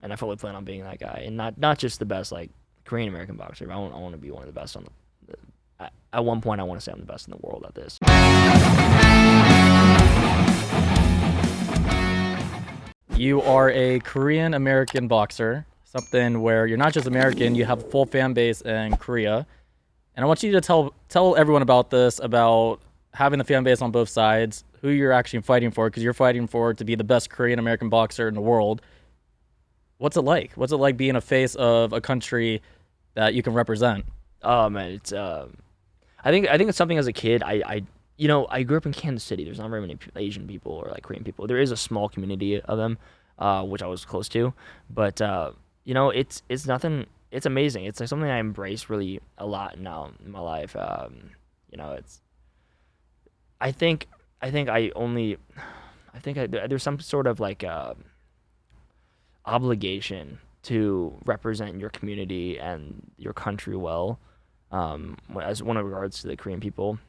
and I fully plan on being that guy, and not just the best like Korean American boxer. But I want to be one of the best on at one point. I want to say I'm the best in the world at this. You are a Korean American boxer, something where you're not just American, you have a full fan base in Korea. And I want you to tell everyone about this, about having the fan base on both sides, who you're actually fighting for, because you're fighting for to be the best Korean American boxer in the world. What's it like? What's it like being a face of a country that you can represent? Oh man, it's I think it's something as a kid. I grew up in Kansas City. There's not very many Asian people or like Korean people. There is a small community of them, which I was close to. But it's nothing. It's amazing. It's like something I embrace really a lot now in my life. It's. There's some sort of like obligation to represent your community and your country well, as one of regards to the Korean people.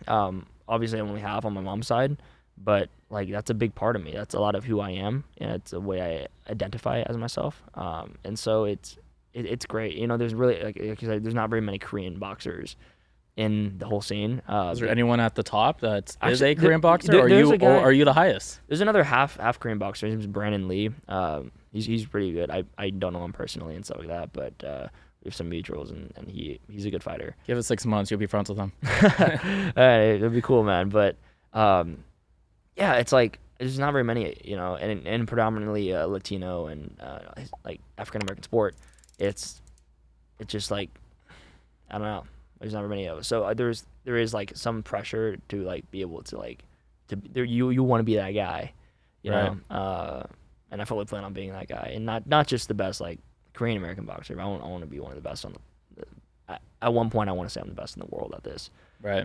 Obviously I only have on my mom's side, but like that's a big part of me. That's a lot of who I am, and it's a way I identify as myself. And so it's great. There's really like I said, there's not very many Korean boxers in the whole scene. Is there anyone at the top that is Actually, a Korean boxer, or are you the highest? There's another half Korean boxer. His name's Brandon Lee. He's pretty good. I don't know him personally and stuff like that, but we have some mutuals, and he's a good fighter. Give it 6 months, you'll be friends with him. All right, it'll be cool, man. But yeah, it's like there's not very many, and predominantly Latino and like African American sport. It's just like I don't know. There's not very many of us, so there is like some pressure to like be able to like you want to be that guy, know. And I fully plan on being that guy, and not just the best like Korean American boxer. But I want to be one of the best on at one point. I want to say I'm the best in the world at this. Right.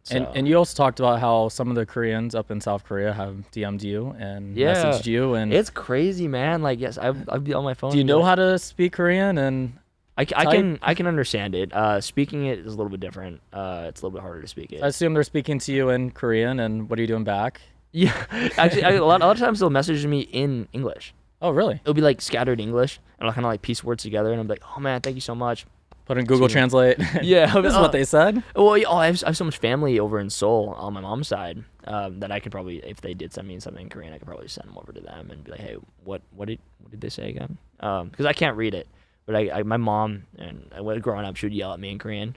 And you also talked about how some of the Koreans up in South Korea have DM'd you and messaged you, and it's crazy, man. Like yes, I've been on my phone. Do you know how to speak Korean? And I can understand it. Speaking it is a little bit different. It's a little bit harder to speak it. I assume they're speaking to you in Korean, and what are you doing back? Yeah, actually, a lot of times they'll message me in English. Oh, really? It'll be like scattered English, and I'll kind of like piece words together, and I'm like, oh man, thank you so much. Put in Google Translate. Yeah, this is what they said. Well, I have so much family over in Seoul on my mom's side that I could probably, if they did send me something in Korean, I could probably send them over to them and be like, hey, what did they say again? Because I can't read it, but my mom and growing up, she would yell at me in Korean,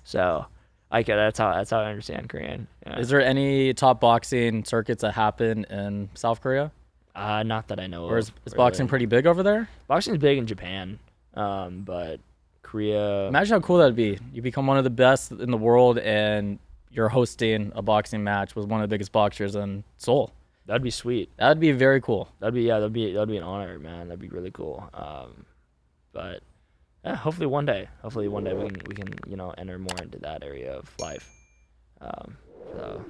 so that's how I understand Korean. Yeah. Is there any top boxing circuits that happen in South Korea? Not that I know of. Or is boxing pretty big over there? Boxing's big in Japan, but Korea. Imagine how cool that'd be. You become one of the best in the world, and you're hosting a boxing match with one of the biggest boxers in Seoul. That'd be sweet. That'd be very cool. That'd be an honor, man. That'd be really cool. But yeah, hopefully one day we can enter more into that area of life. So